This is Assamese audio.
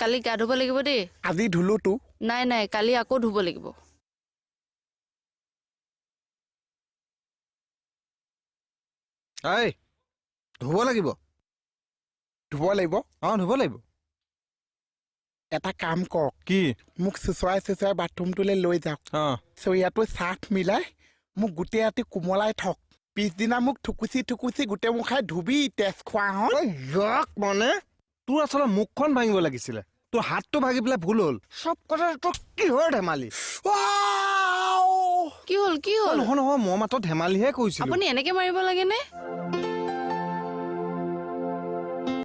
কালি গা ধুব লাগিব দেই। আজি ধুলো তো। নাই কালি আকৌ ধুব লাগিব। এই ধুব লাগিব। ধুব লাগিব। ধুব লাগিব। এটা কাম কৰক, কি? মোক চুচৰাই বাথৰুমটোলৈ লৈ যাওক। চৰিয়াটো চাফ মিলাই মোক গোটেই ৰাতি কোমলাই থক। পিছদিনা মোক থুকুচি গোটেই মুখাই ধুবি তেজ খোৱা হন। মানে তোৰ আচলতে মুখখন ভাঙিব লাগিছিলে, তোৰ হাতটো ভাঙি পেলাই ভুল হ'ল। চব কথা তোৰ কিহৰ ধেমালি? কি হ'ল নহয় মই মাত্ৰ ধেমালিহে কৈছিলো। আপুনি এনেকে মাৰিব লাগে নে?